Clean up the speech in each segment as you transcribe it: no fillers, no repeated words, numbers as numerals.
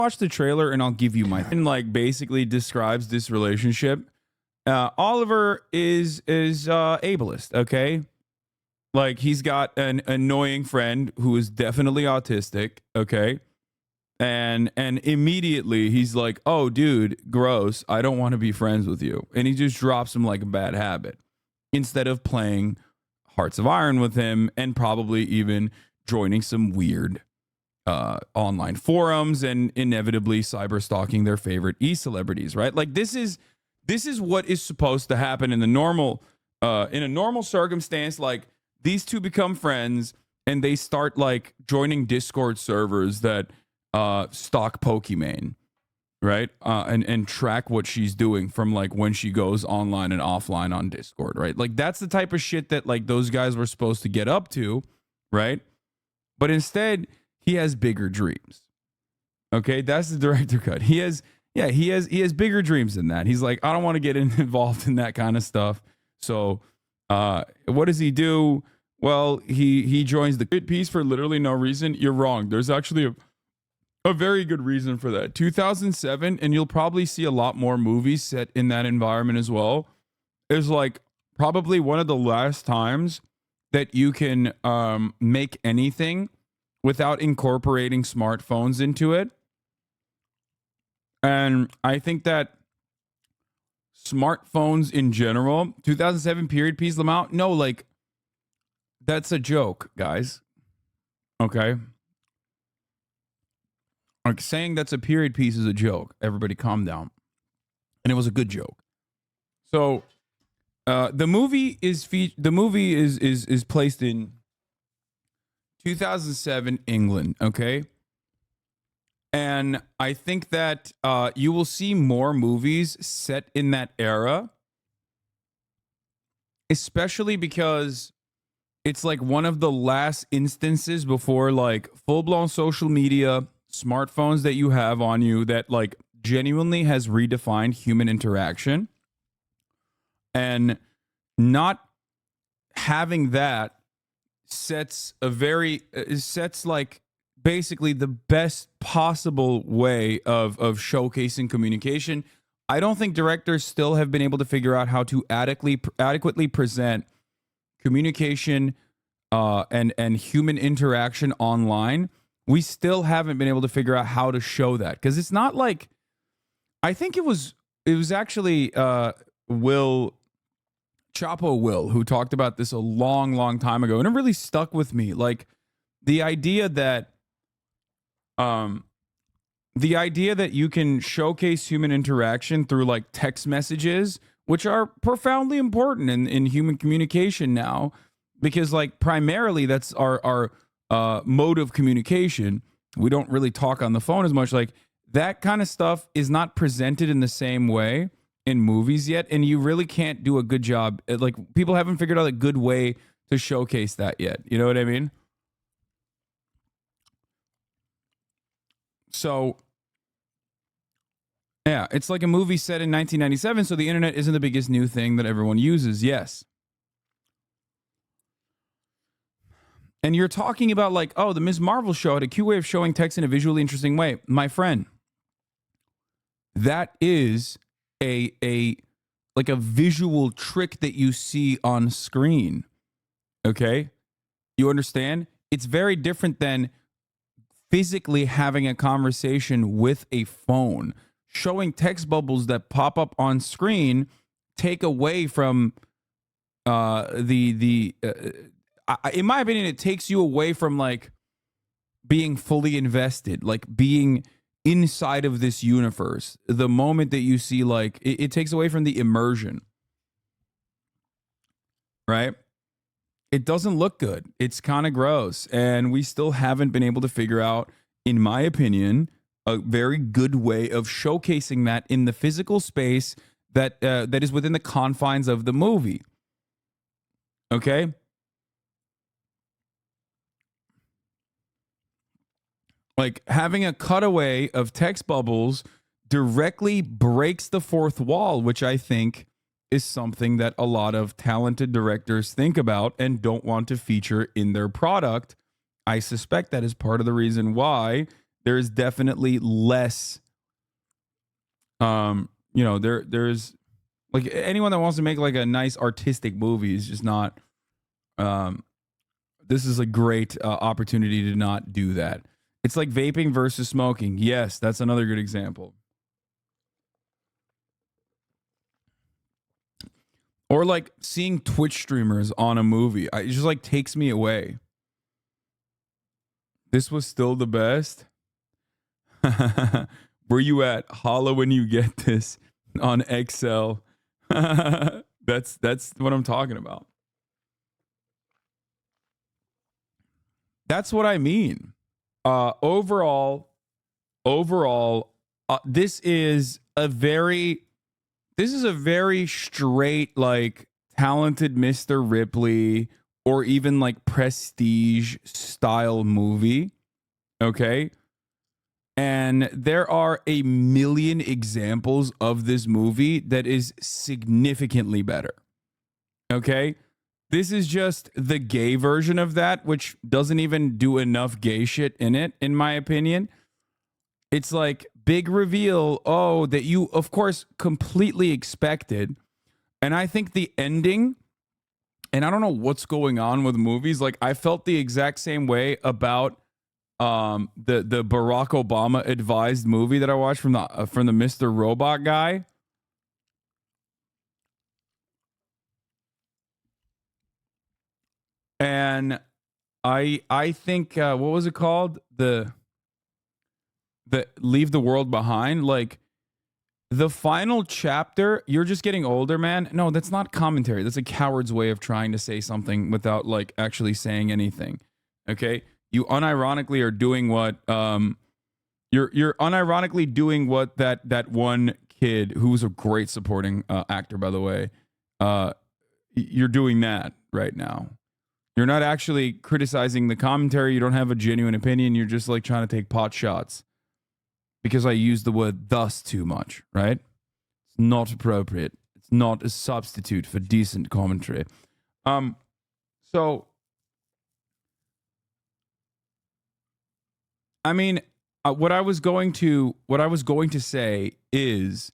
watch the trailer and I'll give you my and like basically describes this relationship. Oliver is ableist, okay? Like he's got an annoying friend who is definitely autistic, okay? And immediately he's like, "Oh, dude, gross. I don't want to be friends with you." And he just drops him like a bad habit instead of playing Hearts of Iron with him and probably even joining some weird online forums and inevitably cyber stalking their favorite e-celebrities, right? Like this is what is supposed to happen in a normal circumstance. Like these two become friends and they start like joining Discord servers that stalk Pokimane, right? And track what she's doing from like when she goes online and offline on Discord, right? Like that's the type of shit that like those guys were supposed to get up to, right? But instead, he has bigger dreams. Okay, that's the director cut. He has bigger dreams than that. He's like, I don't want to get involved in that kind of stuff. So, what does he do? Well, he joins the Good Piece for literally no reason. You're wrong. There's actually a very good reason for that. 2007, and you'll probably see a lot more movies set in that environment as well, is like probably one of the last times that you can make anything without incorporating smartphones into it. And I think that smartphones in general, 2007 period piece, Lamont, no, like, that's a joke, guys. Okay? Like, saying that's a period piece is a joke. Everybody calm down. And it was a good joke. So, the movie is placed in 2007 England, okay? And I think that you will see more movies set in that era, especially because it's like one of the last instances before like full-blown social media, smartphones that you have on you that like genuinely has redefined human interaction. And not having that sets like basically the best possible way of showcasing communication. I don't think directors still have been able to figure out how to adequately present communication and human interaction online. We still haven't been able to figure out how to show that, because it's not like, I think it was actually Chapo Will, who talked about this a long time ago, and it really stuck with me. Like the idea that you can showcase human interaction through like text messages, which are profoundly important in human communication now, because like primarily that's our mode of communication. We don't really talk on the phone as much. Like that kind of stuff is not presented in the same way in movies yet, and you really can't do a good job. Like people haven't figured out a good way to showcase that yet. You know what I mean? So yeah, it's like a movie set in 1997, so the internet isn't the biggest new thing that everyone uses. Yes. And you're talking about like, oh, the Ms. Marvel show had a cute way of showing text in a visually interesting way. My friend, that is a visual trick that you see on screen. Okay? You understand? It's very different than physically having a conversation with a phone. Showing text bubbles that pop up on screen take away from in my opinion, it takes you away from like being fully invested, like being inside of this universe. The moment that you see, like, it takes away from the immersion, right? It doesn't look good. It's kind of gross. And we still haven't been able to figure out, in my opinion, a very good way of showcasing that in the physical space that is within the confines of the movie. Okay? Like having a cutaway of text bubbles directly breaks the fourth wall, which I think is something that a lot of talented directors think about and don't want to feature in their product. I suspect that is part of the reason why there is definitely less. There's like anyone that wants to make like a nice artistic movie is just not. This is a great opportunity to not do that. It's like vaping versus smoking. Yes, that's another good example. Or like seeing Twitch streamers on a movie. It just like takes me away. This was still the best. Where you at? Holla when you get this on Excel. That's what I'm talking about. That's what I mean. Overall, this is a very straight, like talented Mr. Ripley or even like prestige style movie. Okay. And there are a million examples of this movie that is significantly better. Okay. This is just the gay version of that, which doesn't even do enough gay shit in it, in my opinion. It's like big reveal, that you, of course, completely expected. And I think the ending, and I don't know what's going on with movies. Like, I felt the exact same way about the Barack Obama advised movie that I watched from the Mr. Robot guy. And I think what was it called? The Leave the World Behind. Like the final chapter, you're just getting older, man. No, that's not commentary. That's a coward's way of trying to say something without like actually saying anything. Okay? You unironically are doing what you're unironically doing what that one kid who's a great supporting actor, by the way. You're doing that right now. You're not actually criticizing the commentary. You don't have a genuine opinion. You're just like trying to take pot shots because I use the word thus too much, right? It's not appropriate. It's not a substitute for decent commentary. So, I mean, what I was going to say is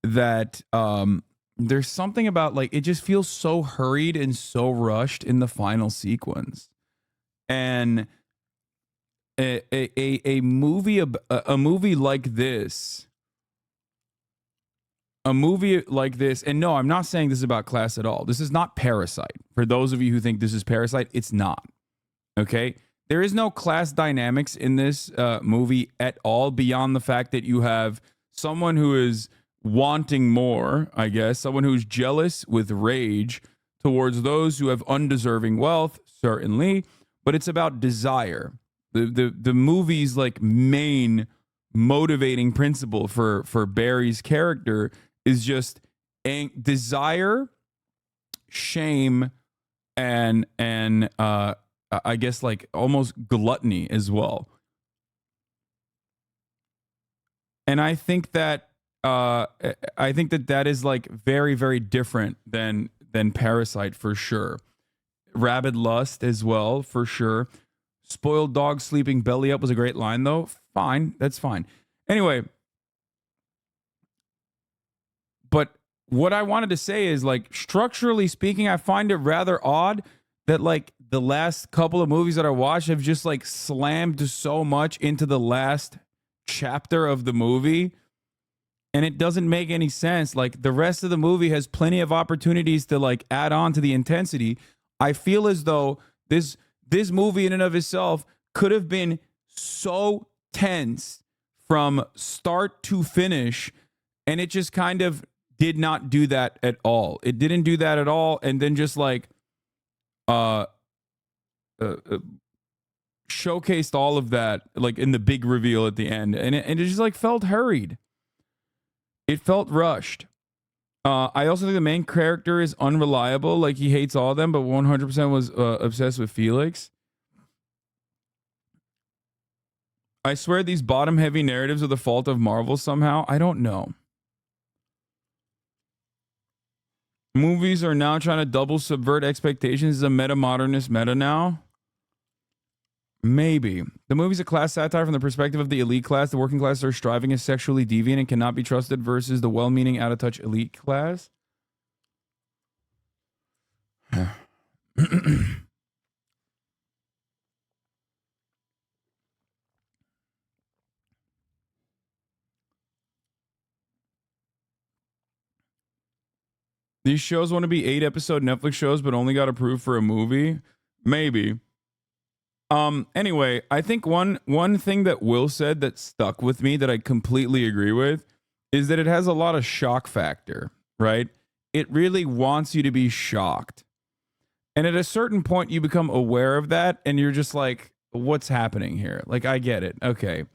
that there's something about like it just feels so hurried and so rushed in the final sequence, and a movie like this, and no, I'm not saying this is about class at all. This is not Parasite. For those of you who think this is Parasite, it's not. Okay, there is no class dynamics in this movie at all beyond the fact that you have someone who is wanting more, I guess, someone who's jealous with rage towards those who have undeserving wealth, certainly, but it's about desire. The movie's like main motivating principle for Barry's character is just desire, shame, and I guess like almost gluttony as well. And I think that that is like very, very different than Parasite for sure. Rabid lust as well for sure. Spoiled dog sleeping belly up was a great line though. Fine, that's fine. Anyway, but what I wanted to say is like structurally speaking, I find it rather odd that like the last couple of movies that I watched have just like slammed so much into the last chapter of the movie. And it doesn't make any sense. Like the rest of the movie has plenty of opportunities to like add on to the intensity. I feel as though this movie in and of itself could have been so tense from start to finish, and it just kind of did not do that at all. It didn't do that at all, and then just like showcased all of that like in the big reveal at the end, and it just like felt hurried. It felt rushed. I also think the main character is unreliable. Like he hates all of them, but 100% was obsessed with Felix. I swear these bottom-heavy narratives are the fault of Marvel somehow. I don't know. Movies are now trying to double subvert expectations. Is a meta-modernist meta now? Maybe. The movie's a class satire from the perspective of the elite class. The working class are striving as sexually deviant and cannot be trusted versus the well-meaning, out-of-touch elite class. These shows want to be 8-episode Netflix shows, but only got approved for a movie. Maybe. Anyway, I think one thing that Will said that stuck with me that I completely agree with is that it has a lot of shock factor, right? It really wants you to be shocked. And at a certain point you become aware of that and you're just like, what's happening here? Like, I get it. Okay.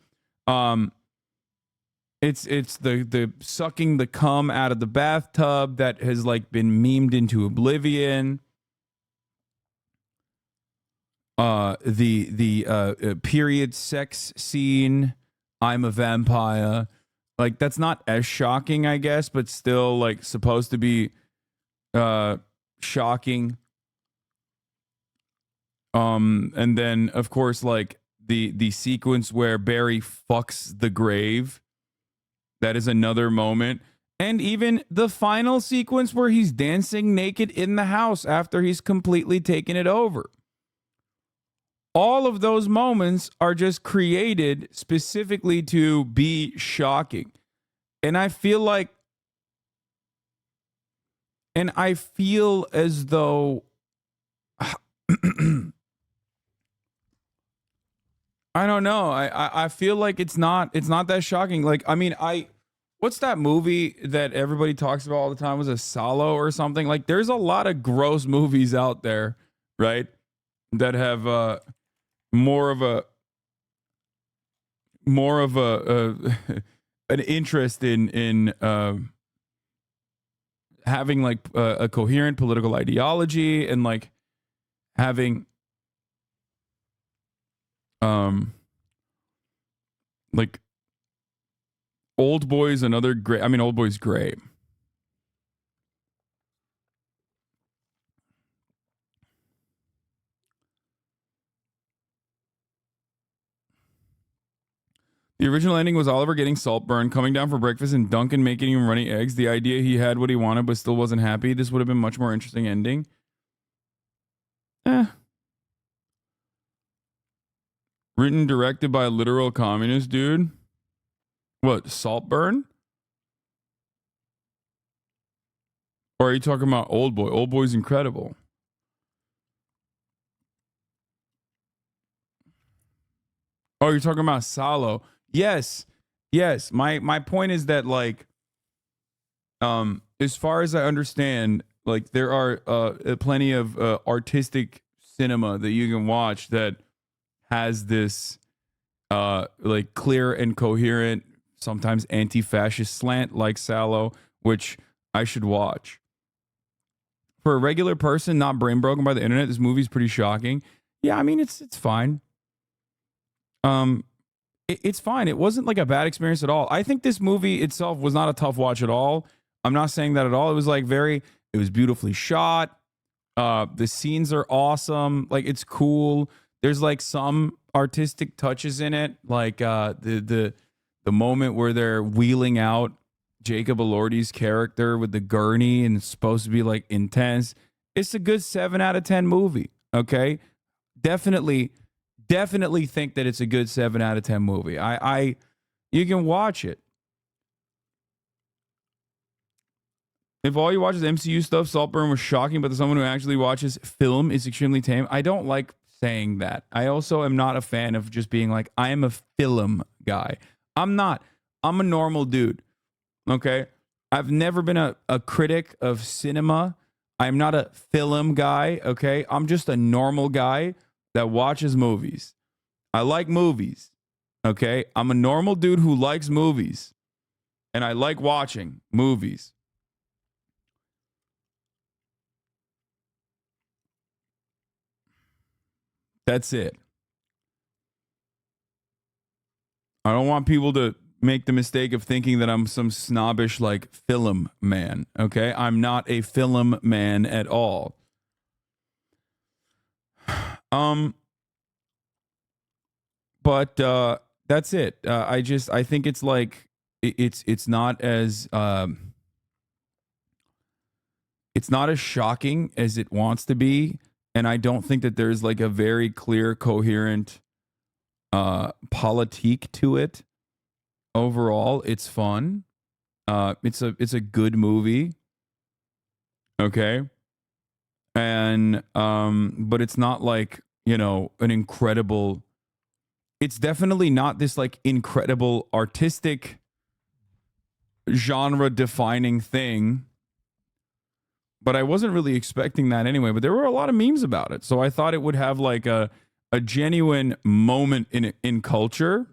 It's the sucking the cum out of the bathtub that has like been memed into oblivion. The period sex scene, I'm a vampire. Like, that's not as shocking, I guess, but still like supposed to be shocking. And then of course like the sequence where Barry fucks the grave. That is another moment. And even the final sequence where he's dancing naked in the house after he's completely taken it over. All of those moments are just created specifically to be shocking. And I feel as though I don't know. I feel like it's not that shocking. Like, I mean, what's that movie that everybody talks about all the time? Was it Salo or something? Like, there's a lot of gross movies out there, right? That have more of a an interest in having like a coherent political ideology and like having like Old Boy's another great. I mean, Old Boy's great. The original ending was Oliver getting Saltburn, coming down for breakfast, and Duncan making him runny eggs. The idea he had what he wanted but still wasn't happy. This would have been much more interesting ending. Written, directed by a literal communist dude. What, Saltburn? Or are you talking about Old Boy? Old Boy's incredible. Oh, you're talking about Salo. Yes. My point is that like as far as I understand, like there are plenty of artistic cinema that you can watch that has this like clear and coherent, sometimes anti-fascist slant like Salo, which I should watch. For a regular person not brain broken by the internet, this movie's pretty shocking. Yeah, I mean it's fine. It's fine. It wasn't like a bad experience at all. I think this movie itself was not a tough watch at all. I'm not saying that at all. It was like it was beautifully shot. The scenes are awesome. Like, it's cool. There's like some artistic touches in it, like the moment where they're wheeling out Jacob Elordi's character with the gurney and it's supposed to be like intense. It's a good 7 out of 10 movie. Okay, definitely think that it's a good 7 out of 10 movie. You can watch it. If all you watch is MCU stuff, Saltburn was shocking, but someone who actually watches film is extremely tame. I don't like saying that. I also am not a fan of just being like, I am a film guy. I'm not. I'm a normal dude. Okay? I've never been a critic of cinema. I'm not a film guy. Okay? I'm just a normal guy that watches movies. I like movies. Okay? I'm a normal dude who likes movies. And I like watching movies. That's it. I don't want people to make the mistake of thinking that I'm some snobbish like film man. Okay? I'm not a film man at all. but that's it. I think it's like it's not as it's not as shocking as it wants to be, and I don't think that there's like a very clear, coherent politique to it. Overall, it's fun. It's a good movie. Okay. And but it's not like, you know, an incredible, it's definitely not this like incredible artistic genre defining thing. But I wasn't really expecting that anyway. But there were a lot of memes about it. So I thought it would have like a genuine moment in culture.